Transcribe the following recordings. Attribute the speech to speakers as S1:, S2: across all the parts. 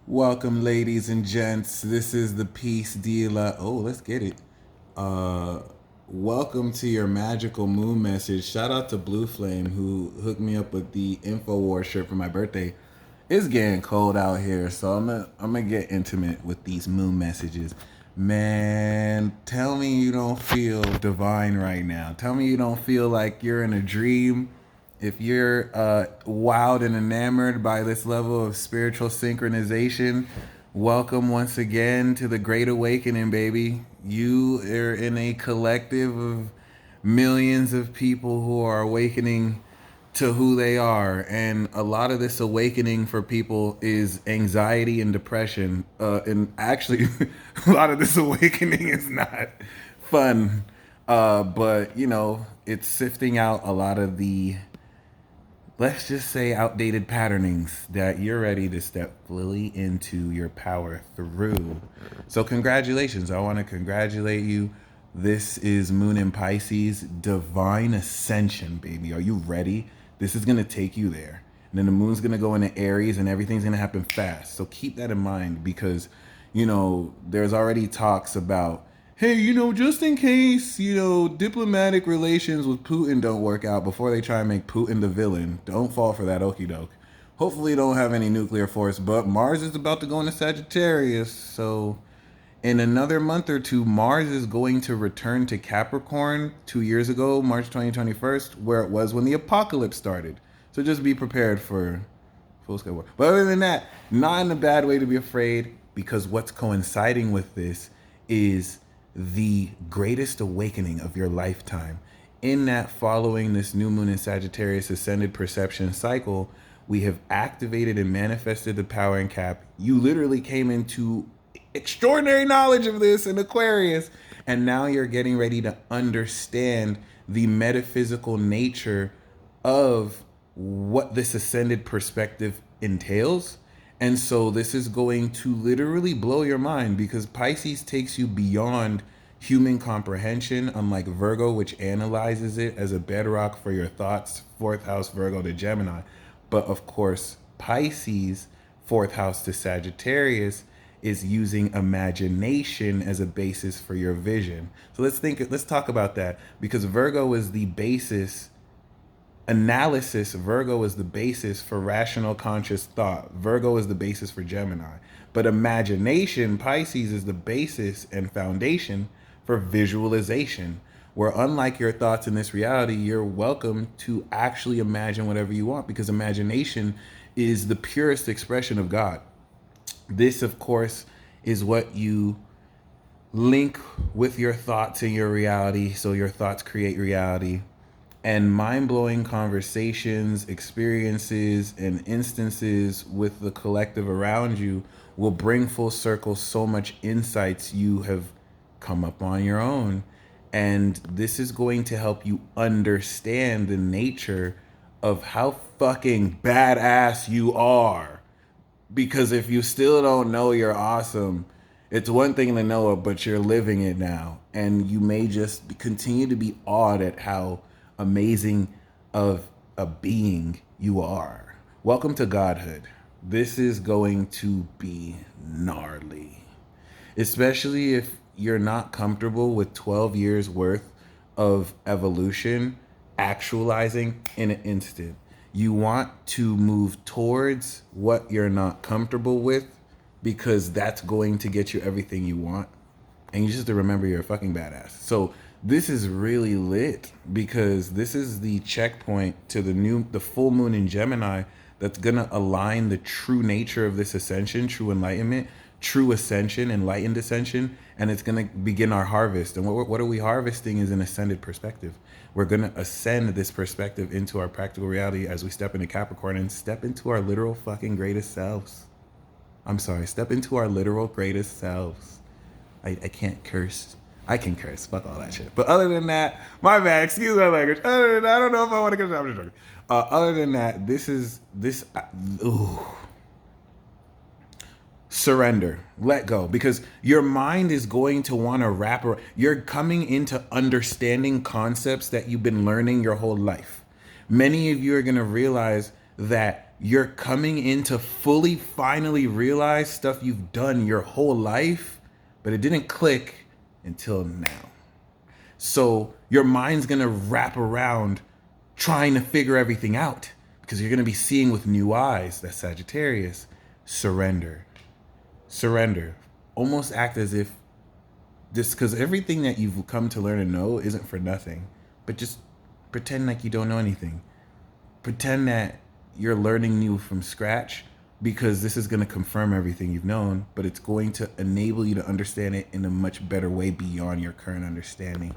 S1: Welcome, ladies and gents. This is the Peace Dealer. Oh, let's get it. Uh, Welcome to your magical moon message. Shout out to Blue Flame who hooked me up with the InfoWars shirt for my birthday. It's getting cold out here, so I'm gonna get intimate with these moon messages. Man, tell me you don't feel divine right now. Tell me you don't feel like you're in a dream. If you're wowed and enamored by this level of spiritual synchronization, welcome once again to the Great Awakening, baby. You are in a collective of millions of people who are awakening to who they are. And a lot of this awakening for people is anxiety and depression. And actually, a lot of this awakening is not fun. But, it's sifting out a lot of the, let's just say, outdated patternings that you're ready to step fully into your power through. So, congratulations. I want to congratulate you. This is Moon in Pisces, Divine Ascension, baby. Are you ready? This is going to take you there. And then the moon's going to go into Aries and everything's going to happen fast. So, keep that in mind because, there's already talks about, hey, just in case, diplomatic relations with Putin don't work out before they try and make Putin the villain, don't fall for that okie doke. Hopefully, you don't have any nuclear force, but Mars is about to go into Sagittarius. So, in another month or two, Mars is going to return to Capricorn 2 years ago, March 2021, where it was when the apocalypse started. So, just be prepared for full scale war. But other than that, not in a bad way to be afraid, because what's coinciding with this is the greatest awakening of your lifetime. In that, following this new moon in Sagittarius ascended perception cycle, we have activated and manifested the power in Cap. You literally came into extraordinary knowledge of this in Aquarius, and now you're getting ready to understand the metaphysical nature of what this ascended perspective entails. And so this is going to literally blow your mind because Pisces takes you beyond human comprehension, unlike Virgo, which analyzes it as a bedrock for your thoughts, fourth house Virgo to Gemini. But of course, Pisces, fourth house to Sagittarius, is using imagination as a basis for your vision. So let's talk about that because Virgo is the basis. Analysis, Virgo is the basis for rational conscious thought. Virgo is the basis for Gemini. But imagination, Pisces, is the basis and foundation for visualization, where unlike your thoughts in this reality, you're welcome to actually imagine whatever you want because imagination is the purest expression of God. This, of course, is what you link with your thoughts in your reality. So your thoughts create reality. And mind-blowing conversations, experiences, and instances with the collective around you will bring full circle so much insights you have come up on your own. And this is going to help you understand the nature of how fucking badass you are. Because if you still don't know you're awesome, it's one thing to know it, but you're living it now. And you may just continue to be awed at how amazing of a being you are. Welcome to Godhood. This is going to be gnarly, especially if you're not comfortable with 12 years worth of evolution actualizing in an instant. You want to move towards what you're not comfortable with because that's going to get you everything you want. And you just have to remember you're a fucking badass. So this is really lit because this is the checkpoint to the full moon in Gemini that's gonna align the true nature of this ascension, true enlightenment, true ascension, enlightened ascension, and it's gonna begin our harvest. And what are we harvesting is an ascended perspective. We're gonna ascend this perspective into our practical reality as we step into Capricorn and step into our literal fucking greatest selves. I'm sorry, step into our literal greatest selves. I can't curse. I can curse. Fuck all that shit. But other than that, my bad. Excuse my language. Other than that, I don't know if I want to get I'm just joking. Other than that, ooh. Surrender. Let go. Because your mind is going to want to wrap around. You're coming into understanding concepts that you've been learning your whole life. Many of you are going to realize that you're coming in to fully finally realize stuff you've done your whole life, but it didn't click until now. So your mind's gonna wrap around trying to figure everything out because you're gonna be seeing with new eyes. That's Sagittarius. Surrender. Surrender. Almost act as if this, because everything that you've come to learn and know isn't for nothing, but just pretend like you don't know anything. Pretend that you're learning new from scratch, because this is going to confirm everything you've known, but it's going to enable you to understand it in a much better way beyond your current understanding.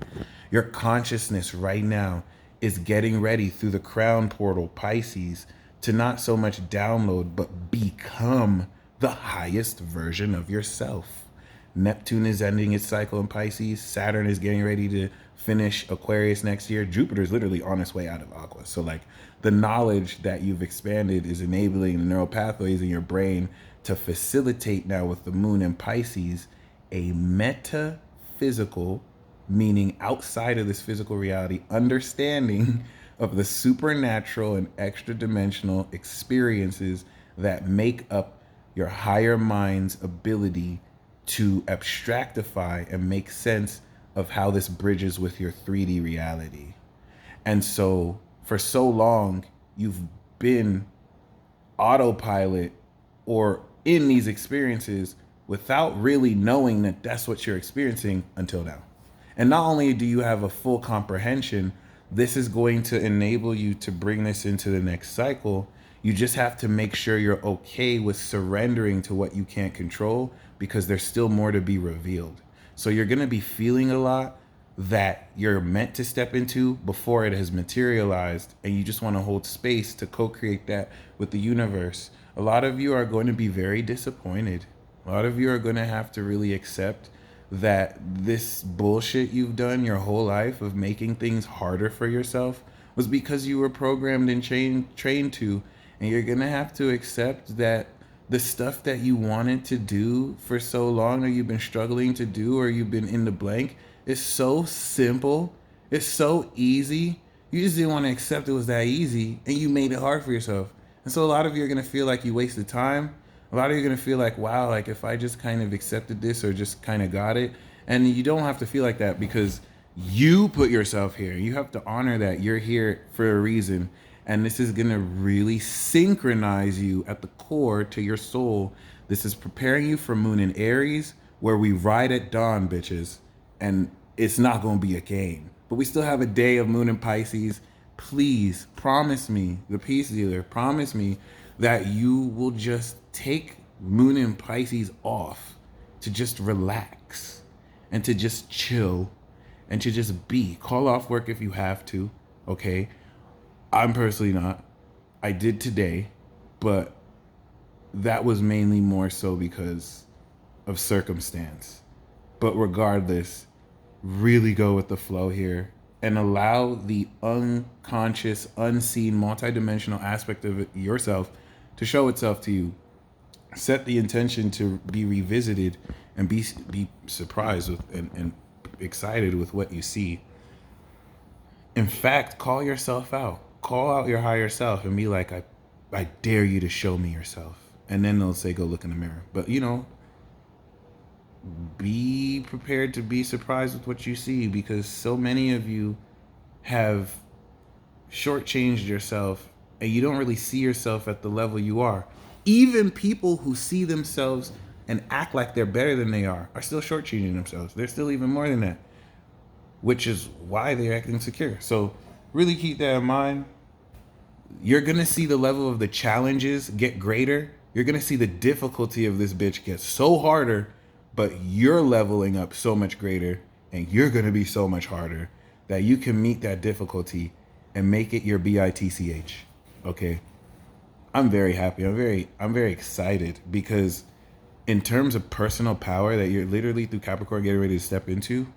S1: Your consciousness right now is getting ready through the crown portal, Pisces, to not so much download, but become the highest version of yourself. Neptune is ending its cycle in Pisces. Saturn is getting ready to finish Aquarius next year. Jupiter is literally on its way out of Aqua. So like the knowledge that you've expanded is enabling the neural pathways in your brain to facilitate now with the moon in Pisces a metaphysical, meaning outside of this physical reality, understanding of the supernatural and extra dimensional experiences that make up your higher mind's ability to abstractify and make sense of how this bridges with your 3D reality. And so for so long, you've been autopilot or in these experiences without really knowing that that's what you're experiencing until now. And not only do you have a full comprehension, this is going to enable you to bring this into the next cycle. You just have to make sure you're okay with surrendering to what you can't control, because there's still more to be revealed. So you're going to be feeling a lot that you're meant to step into before it has materialized, and you just want to hold space to co-create that with the universe. A lot of you are going to be very disappointed. A lot of you are going to have to really accept that this bullshit you've done your whole life of making things harder for yourself was because you were programmed and trained to. And you're going to have to accept that the stuff that you wanted to do for so long, or you've been struggling to do, or you've been in the blank, is so simple. It's so easy. You just didn't want to accept it was that easy, and you made it hard for yourself. And so a lot of you are going to feel like you wasted time. A lot of you are going to feel like, wow, like if I just kind of accepted this or just kind of got it. And you don't have to feel like that, because you put yourself here. You have to honor that you're here for a reason. And this is going to really synchronize you at the core to your soul. This is preparing you for Moon in Aries, where we ride at dawn, bitches. And it's not going to be a game. But we still have a day of Moon in Pisces. Please promise me, the peace dealer, promise me that you will just take Moon in Pisces off to just relax and to just chill and to just be. Call off work if you have to, okay? I'm personally not. I did today, but that was mainly more so because of circumstance. But regardless, really go with the flow here and allow the unconscious, unseen, multidimensional aspect of it, yourself, to show itself to you. Set the intention to be revisited and be surprised with and excited with what you see. In fact, call yourself out. Call out your higher self and be like, I dare you to show me yourself. And then they'll say, go look in the mirror. But, be prepared to be surprised with what you see, because so many of you have shortchanged yourself and you don't really see yourself at the level you are. Even people who see themselves and act like they're better than they are still shortchanging themselves. They're still even more than that, which is why they're acting insecure. So really keep that in mind. You're going to see the level of the challenges get greater. You're going to see the difficulty of this bitch get so harder, but you're leveling up so much greater, and you're going to be so much harder that you can meet that difficulty and make it your BITCH. Okay. I'm very happy. I'm very excited, because in terms of personal power that you're literally through Capricorn getting ready to step into,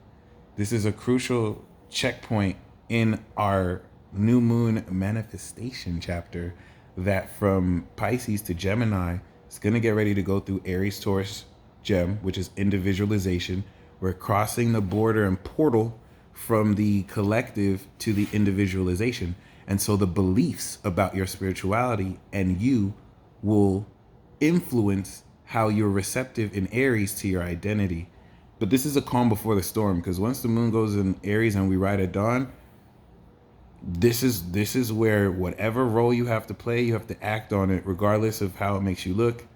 S1: this is a crucial checkpoint in our new moon manifestation chapter that from Pisces to Gemini is going to get ready to go through Aries, Taurus, Gem, which is individualization. We're crossing the border and portal from the collective to the individualization. And so the beliefs about your spirituality and you will influence how you're receptive in Aries to your identity. But this is a calm before the storm, because once the moon goes in Aries and we ride at dawn, this is where whatever role you have to play, you have to act on it regardless of how it makes you look,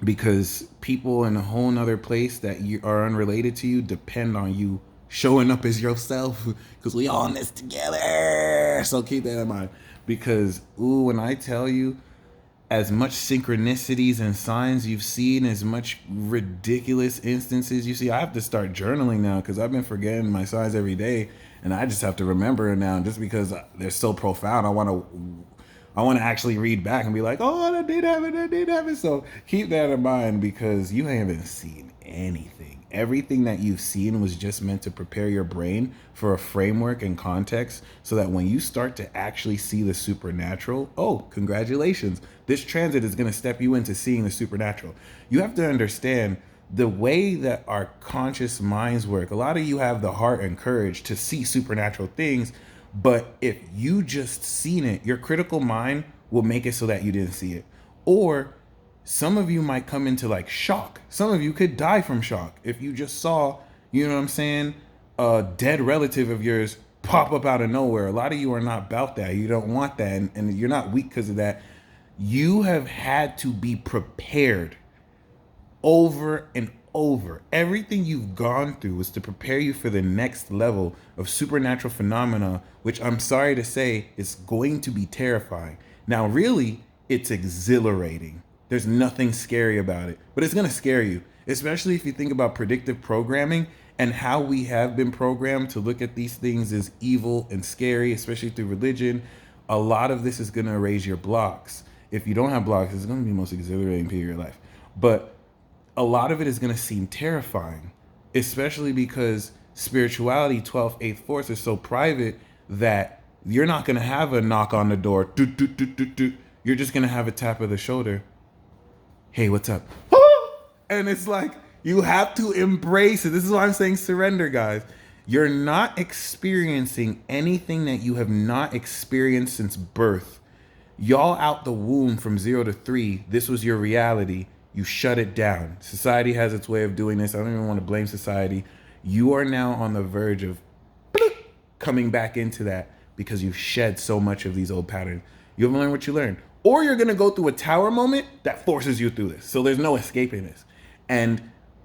S1: because people in a whole nother place that you are unrelated to you depend on you showing up as yourself, because we all in this together. So keep that in mind, because when I tell you, as much synchronicities and signs you've seen, as much ridiculous instances you see, I have to start journaling now, because I've been forgetting my signs every day, and I just have to remember it now, just because they're so profound. I want to actually read back and be like, oh, that did happen. So keep that in mind, because you haven't seen anything. Everything that you've seen was just meant to prepare your brain for a framework and context, so that when you start to actually see the supernatural, oh, congratulations. This transit is going to step you into seeing the supernatural. You have to understand the way that our conscious minds work. A lot of you have the heart and courage to see supernatural things, but if you just seen it, your critical mind will make it so that you didn't see it. Or some of you might come into like shock. Some of you could die from shock if you just saw, you know what I'm saying, a dead relative of yours pop up out of nowhere. A lot of you are not about that. You don't want that, and you're not weak because of that. You have had to be prepared over and over. Everything you've gone through was to prepare you for the next level of supernatural phenomena, which I'm sorry to say is going to be terrifying. Now, really, it's exhilarating. There's nothing scary about it, but it's going to scare you, especially if you think about predictive programming and how we have been programmed to look at these things as evil and scary, especially through religion. A lot of this is going to erase your blocks. If you don't have blocks, it's going to be the most exhilarating period of your life. But a lot of it is going to seem terrifying, especially because spirituality, 12th, 8th force, is so private that you're not going to have a knock on the door. Doot, doot, doot, doot, doot. You're just going to have a tap of the shoulder. Hey, what's up? And it's like, you have to embrace it. This is why I'm saying surrender, guys. You're not experiencing anything that you have not experienced since birth. Y'all out the womb from 0 to 3, this was your reality. You shut it down. Society has its way of doing this. I don't even want to blame society. You are now on the verge of coming back into that because you've shed so much of these old patterns. You haven't learned what you learned. Or you're going to go through a tower moment that forces you through this. So there's no escaping this. And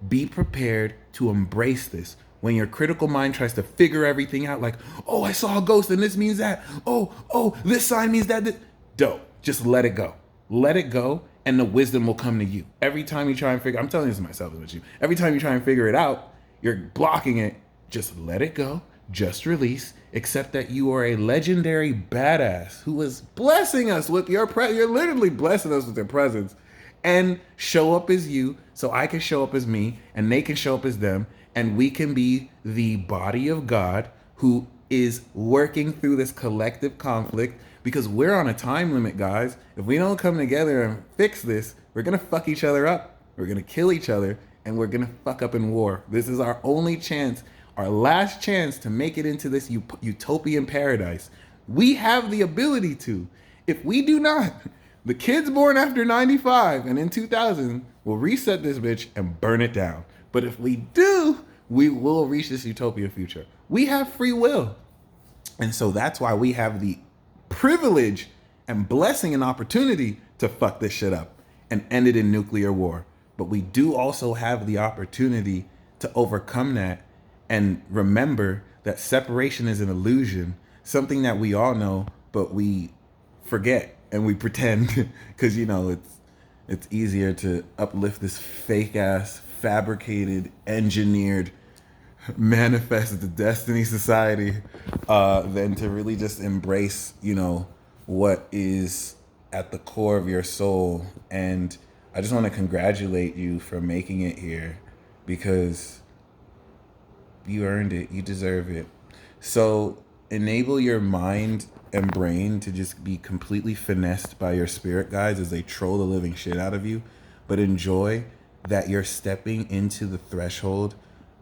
S1: be prepared to embrace this. When your critical mind tries to figure everything out, like, oh, I saw a ghost and this means that. Oh, this sign means that. Dope. Just let it go. Let it go, and the wisdom will come to you. Every time you try and figure, I'm telling this to myself as much as you. Every time you try and figure it out, you're blocking it. Just let it go. Just release. Accept that you are a legendary badass who is blessing us with your presence. You're literally blessing us with your presence. And show up as you, so I can show up as me, and they can show up as them, and we can be the body of God who is working through this collective conflict, because we're on a time limit, guys. If we don't come together and fix this, we're going to fuck each other up. We're going to kill each other, and we're going to fuck up in war. This is our only chance, our last chance to make it into this utopian paradise. We have the ability to. If we do not, the kids born after 95 and in 2000 will reset this bitch and burn it down. But if we do, we will reach this utopian future. We have free will. And so that's why we have the privilege and blessing and opportunity to fuck this shit up and end it in nuclear war. But we do also have the opportunity to overcome that and remember that separation is an illusion, something that we all know, but we forget and we pretend because, you know, it's easier to uplift this fake ass, fabricated, engineered, manifested destiny society than to really just embrace, you know, what is at the core of your soul. And I just want to congratulate you for making it here, because you earned it. You deserve it. So enable your mind and brain to just be completely finessed by your spirit guides as they troll the living shit out of you. But enjoy that you're stepping into the threshold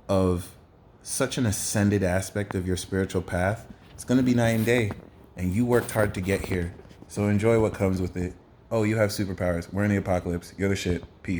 S1: of such an ascended aspect of your spiritual path. It's going to be night and day. and you worked hard to get here. So enjoy what comes with it. Oh, you have superpowers. We're in the apocalypse. You're the shit. Peace.